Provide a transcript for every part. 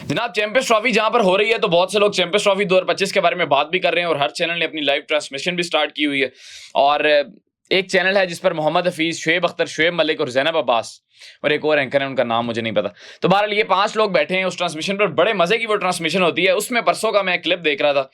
जनाब champions trophy जहां पर हो रही है तो बहुत से लोग चैंपियंस ट्रॉफी 2025 के बारे में बात भी कर रहे हैं और हर चैनल ने अपनी लाइव ट्रांसमिशन भी स्टार्ट की हुई है। और एक चैनल है जिस पर मोहम्मद हफीज, शुएब अख्तर, शुएब मलिक और जैनब अब्बास और एक और एंकर है, उनका नाम मुझे नहीं पता। तो बहरहाल ये 5 लोग बैठे हैं उस ट्रांसमिशन पर, बड़े मजे की वो ट्रांसमिशन होती है। उसमें परसों का मैं क्लिप देख रहा था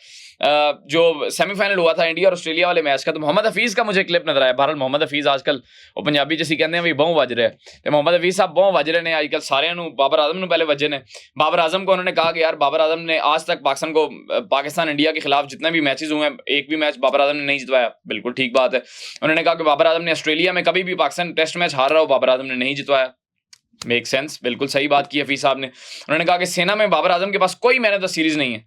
जो सेमीफाइनल हुआ था इंडिया और ऑस्ट्रेलिया वाले मैच का, तो मोहम्मद हफीज का मुझे क्लिप नजर आया। बहरहाल मोहम्मद हफीज आजकल वो पंजाबी जैसी कहते हैं भी बहु वज रहे हैं, मोहम्मद हफीज साहब बहु वज रहे ने आजकल सारे बाबर आजम ने पहले वजे ने। बाबर आजम को उन्होंने कहा कि यार बाबर आजम ने आज तक पाकिस्तान इंडिया के खिलाफ जितने भी मैचेस हुए हैं एक भी मैच बाबर आजम ने नहीं जितवाया। बिल्कुल ठीक बात है। उन्होंने कहा कि बाबर आजम ने ऑस्ट्रेलिया में कभी भी पाकिस्तान टेस्ट मैच हार रहा हो, बाबर आजम ने नहीं जितवाया। मेक सेंस, बिल्कुल सही बात की हफीज साहब ने। उन्होंने कहा कि सेना में बाबर आजम के पास कोई मैन ऑफ द सीरीज नहीं है।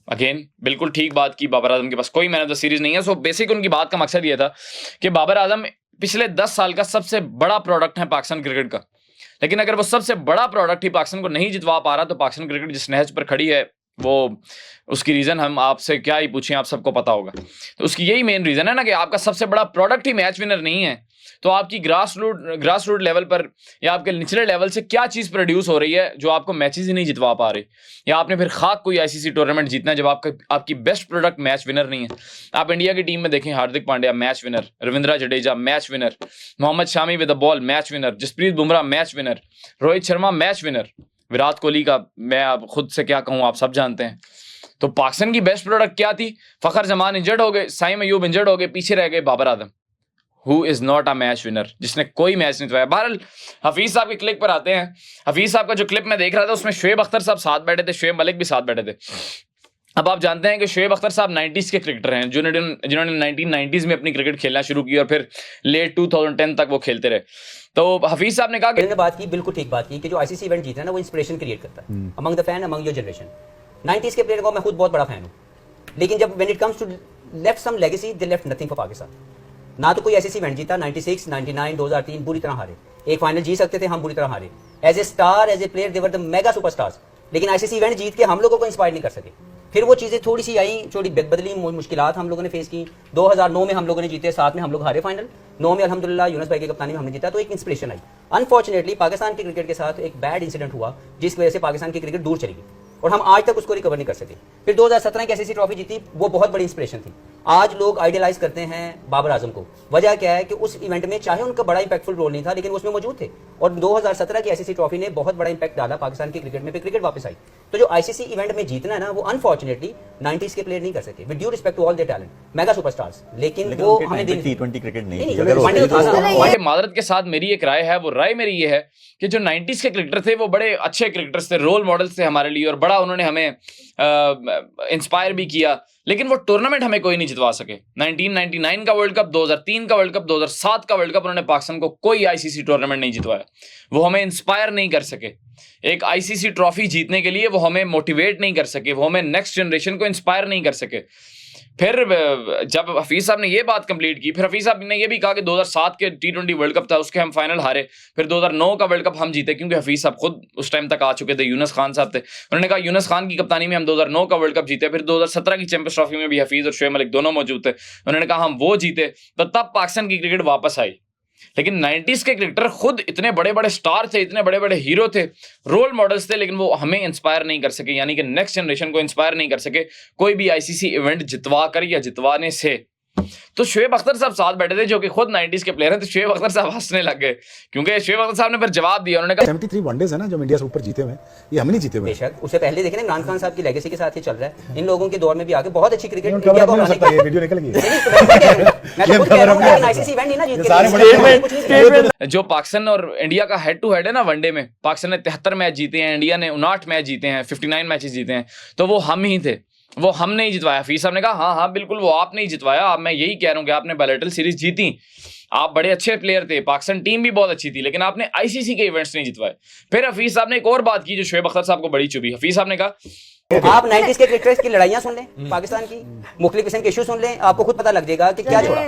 अगेन बिल्कुल ठीक बात की, बाबर आजम के पास कोई मैन ऑफ द सीरीज नहीं है। सो बेसिक उनकी बात का मकसद ये था कि बाबर आजम पिछले 10 साल का सबसे बड़ा प्रोडक्ट है पाकिस्तान क्रिकेट का, लेकिन अगर वो सबसे बड़ा प्रोडक्ट ही पाकिस्तान को नहीं जितवा पा रहा तो पाकिस्तान क्रिकेट जिस नहज पर खड़ी है वो उसकी रीजन हम आपसे क्या ही पूछें, आप सबको पता होगा। तो उसकी यही मेन रीजन है ना कि आपका सबसे बड़ा प्रोडक्ट ही मैच विनर नहीं है, तो आपकी ग्रास रूट लेवल पर या आपके निचले लेवल से क्या चीज प्रोड्यूस हो रही है जो आपको मैचेस ही नहीं जितवा पा रही, या आपने फिर खाक कोई आईसीसी टूर्नामेंट जीतना है जब आपकी बेस्ट प्रोडक्ट मैच विनर नहीं है। आप इंडिया की टीम में देखें, Hardik Pandya match winner, Ravindra Jadeja match winner, Mohammed Shami with the ball match winner, Jasprit Bumrah match winner, Rohit Sharma match winner, Virat Kohli का मैं अब खुद से क्या कहूं, आप सब जानते हैं। तो पाकिस्तान की बेस्ट प्रोडक्ट क्या थी? फखर जमान इंजर्ड हो गए, साइम अयूब इंजर्ड हो गए, पीछे रह गए Babar Azam, who is not a match winner, जिसने कोई मैच नहीं जितवाया। बहरहाल हफीज साहब के क्लिप पर आते हैं। हफीज साहब का जो क्लिप मैं देख रहा था उसमें शुएब अख्तर साहब साथ बैठे थे, शुएब मलिक भी साथ बैठे थे। अब आप जानते हैं कि शुएब अख्तर साहब 90s के क्रिकेटर हैं जिन्होंने 1990s में अपनी क्रिकेट खेलना शुरू की और फिर लेट 2010 तक वो खेलते रहे। तो हफीज साहब ने कहा कि बात की, बिल्कुल ठीक बात की कि जो आईसीसी इवेंट जीता है ना वो इंस्पिरेशन क्रिएट करता है among the fan, among your generation. 90s के प्लेयर को मैं खुद बहुत बड़ा फैन हूँ, लेकिन जब when it comes to left some legacy, they left nothing for Pakistan. ना तो कोई आईसीसी इवेंट जीता, 96, 99, 2003 बुरी तरह हारे। एक फाइनल जीत सकते थे, हम बुरी तरह हारे। As a star, as a player they were the mega superstars, लेकिन आईसीसी इवेंट जीत के हम लोगों को इंस्पायर नहीं कर सके। फिर वो चीजें थोड़ी सी आई, थोड़ी बदली मुश्किलात हम लोगों ने फेस की। 2009 में हम लोगों ने जीते, 7 में हम लोग हारे फाइनल, 9 में अल्हम्दुलिल्लाह यूनुस भाई की कप्तानी में हमने जीता, तो एक इंस्पिरेशन आई। अनफॉर्चुनेटली पाकिस्तान की क्रिकेट के साथ एक बैड इंसिडेंट हुआ जिस वजह से पाकिस्तान की क्रिकेट दूर चली गई और हम आज तक उसको रिकवर नहीं कर सके। फिर 2017 की आईसीसी ट्रॉफी जीती, वो बहुत बड़ी इंस्पिरेशन थी। आज लोग आइडियलाइज करते हैं बाबर आजम को, वजह क्या है कि उस इवेंट में चाहे उनका बड़ा इंपैक्टफुल रोल नहीं था लेकिन वो उसमें मौजूद थे, और 2017 की आईसीसी ट्रॉफी ने बहुत बड़ा इंपैक्ट डाला पाकिस्तान की क्रिकेट में, फिर क्रिकेट वापस आई। तो जो आईसीसी इवेंट में जीतना है ना वो अनफॉर्चुनेटली 90s के प्लेयर नहीं कर सके, with due respect to all their talent, mega superstars, लेकिन वो हमें टी20 क्रिकेट नहीं। मादरत के साथ मेरी एक राय है, वो राय मेरी ये है कि जो 90s के क्रिकेटर थे वो बड़े अच्छे क्रिकेटर्स थे, रोल मॉडल्स थे हमारे लिए और बड़ा उन्होंने हमें इंस्पायर भी किया, लेकिन वो टूर्नामेंट हमें कोई नहीं जितवा सके। 1999 का वर्ल्ड कप, 2003 का वर्ल्ड कप, 2007 का वर्ल्ड कप, उन्होंने पाकिस्तान को कोई आईसीसी टूर्नामेंट नहीं जितवाया। वो हमें इंस्पायर नहीं कर सके एक आईसीसी ट्रॉफी जीतने के लिए, वो हमें मोटिवेट नहीं कर सके, वो हमें नेक्स्ट जनरेशन को इंस्पायर नहीं कर सके। फिर जब हफीज साहब ने ये बात कंप्लीट की, फिर हफीज साहब ने ये भी कहा कि 2007 के T20 वर्ल्ड कप था, उसके हम फाइनल हारे। फिर 2009 का वर्ल्ड कप हम जीते, क्योंकि हफीज साहब खुद उस टाइम तक आ चुके थे, यूनुस खान साहब थे। उन्होंने कहा यूनुस खान की कप्तानी में हम 2009 का वर्ल्ड कप जीते। फिर 2017 की चैंपियंस ट्रॉफी में भी हफीज और शुएब मलिक दोनों मौजूद थे। उन्होंने कहा हम वो जीते, तो तब पाकिस्तान की क्रिकेट वापस आई। लेकिन 90s के क्रिकेटर खुद इतने बड़े बड़े स्टार थे, इतने बड़े बड़े हीरो थे, रोल मॉडल्स थे, लेकिन वो हमें इंस्पायर नहीं कर सके, यानी कि नेक्स्ट जनरेशन को इंस्पायर नहीं कर सके कोई भी आईसीसी इवेंट जितवा कर या जितवाने से। तो शुएब अख्तर साहब साथ बैठे थे जो कि खुद 90s के प्लेयर हैं, तो शुएब अख्तर साहब हंसने लग गए क्योंकि शुएब अख्तर साहब ने फिर जवाब दिया। उन्होंने कहा 73 वनडेज है ना जो इंडिया से ऊपर जीते हुए, ये हम नहीं जीते हुए। बेशक उससे पहले देखें ना, इमरान खान साहब की लेगेसी के साथ ही चल रहा है। इन लोगों के दौर में भी आके बहुत अच्छी क्रिकेट इंडिया को सकता है, ये वीडियो निकल गई। जो पाकिस्तान और इंडिया का हेड टू हेड है ना वनडे में, पाकिस्तान ने 73 मैच जीते हैं, इंडिया ने 59 मैच जीते हैं, 59 मैचेस जीते हैं, तो वो हम ही थे, वो हमने ही जितवाया। हफीज साहब ने कहा हाँ बिल्कुल वो आपने ही जितवाया। अब मैं यही कह रहा हूँ कि आपने बायलैटरल सीरीज जीती, आप बड़े अच्छे प्लेयर थे, पाकिस्तान टीम भी बहुत अच्छी थी, लेकिन आपने आईसीसी के इवेंट्स नहीं जितवाए। फिर हफीज साहब ने एक और बात की जो शुएब अख्तर साहब को बड़ी चुभी। हफीज साहब ने कहा आप 90s के क्रिकेटर्स की लड़ाइयां सुन लें, पाकिस्तान की मुख्तलिफ किस्म के इशू सुन लें, आपको खुद पता लग जाएगा कि क्या छोड़ा।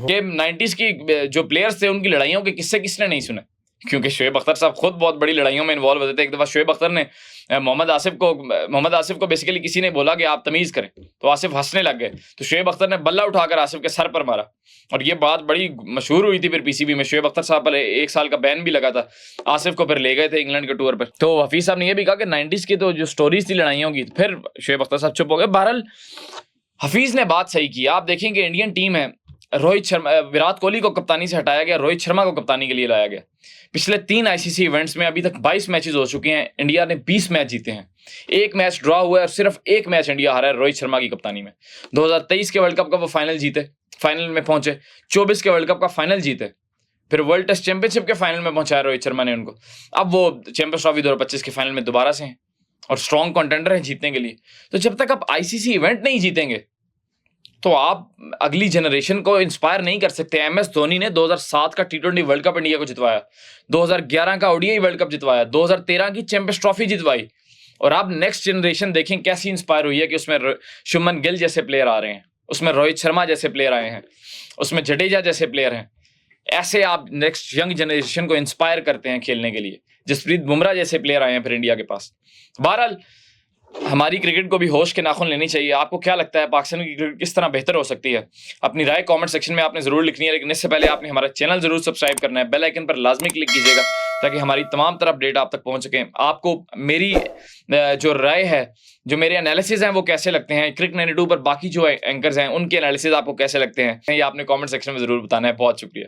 कि 90s की जो प्लेयर्स थे उनकी लड़ाइयों के किस्से किसने नहीं सुने, क्योंकि शोएब अख्तर साहब खुद बहुत बड़ी लड़ाइयों में इन्वॉल्व होते थे। एक दफ़ा शोएब अख्तर ने मोहम्मद आसिफ को बेसिकली किसी ने बोला कि आप तमीज़ करें, तो आसिफ हंसने लग गए, तो शोएब अख्तर ने बल्ला उठाकर आसिफ के सर पर मारा और ये बात बड़ी मशहूर हुई थी। फिर पीसीबी में शोएब अख्तर साहब पर 1 साल का बैन भी लगा था। आसिफ को फिर ले गए थे इंग्लैंड के टूर पर। तो हफीज़ साहब ने यह भी कहा कि 90s की तो जो स्टोरीज थी लड़ाइयों की, फिर शोएब अख्तर साहब चुप हो गए। बहरहाल हफीज़ ने बात सही की। आप देखेंगे इंडियन टीम है, रोहित शर्मा, विराट कोहली को कप्तानी से हटाया गया, रोहित शर्मा को कप्तानी के लिए लाया गया। पिछले 3 आईसीसी इवेंट्स में अभी तक 22 मैचेस हो चुके हैं, इंडिया ने 20 मैच जीते हैं, 1 मैच ड्रॉ हुआ है और सिर्फ 1 मैच इंडिया हारा है रोहित शर्मा की कप्तानी में। 2023 के वर्ल्ड कप का वो फाइनल जीते, फाइनल में पहुंचे, 24 के वर्ल्ड कप का फाइनल जीते, फिर वर्ल्ड टेस्ट चैंपियनशिप के फाइनल में पहुंचाया रोहित शर्मा ने उनको। अब वो चैंपियंस ट्रॉफी 2025 के फाइनल में दोबारा से हैं और स्ट्रॉन्ग कंटेंडर हैं जीतने के लिए। तो जब तक आप आईसीसी इवेंट नहीं जीतेंगे तो आप अगली जनरेशन को इंस्पायर नहीं कर सकते। MS धोनी ने 2007 का T20 वर्ल्ड कप इंडिया को जितवाया, 2011 का ODI वर्ल्ड कप जितवाया, 2013 की चैंपियंस ट्रॉफी जितवाई, और आप नेक्स्ट जनरेशन देखें कैसी इंस्पायर हुई है कि उसमें शुभमन गिल जैसे प्लेयर आ रहे हैं, उसमें रोहित शर्मा जैसे प्लेयर आए हैं, उसमें जडेजा जैसे प्लेयर हैं। ऐसे आप नेक्स्ट यंग जनरेशन को इंस्पायर करते हैं खेलने के लिए। जसप्रीत बुमराह जैसे प्लेयर आए हैं फिर इंडिया के पास। बहरहाल हमारी क्रिकेट को भी होश के नाखून लेनी चाहिए। आपको क्या लगता है पाकिस्तान की क्रिकेट किस तरह बेहतर हो सकती है? अपनी राय कमेंट सेक्शन में आपने जरूर लिखनी है, लेकिन इससे पहले आपने हमारा चैनल जरूर सब्सक्राइब करना है, बेल आइकन पर लाजमी क्लिक कीजिएगा ताकि हमारी तमाम तरह अपडेट आप तक पहुंच सकें। आपको मेरी जो राय है, जो मेरे एनालिसिस हैं वो कैसे लगते हैं, क्रिक 92 पर बाकी जो एंकर्स हैं उनके एनालिसिस आपको कैसे लगते हैं, ये आपने कॉमेंट सेक्शन में जरूर बताना है। बहुत शुक्रिया।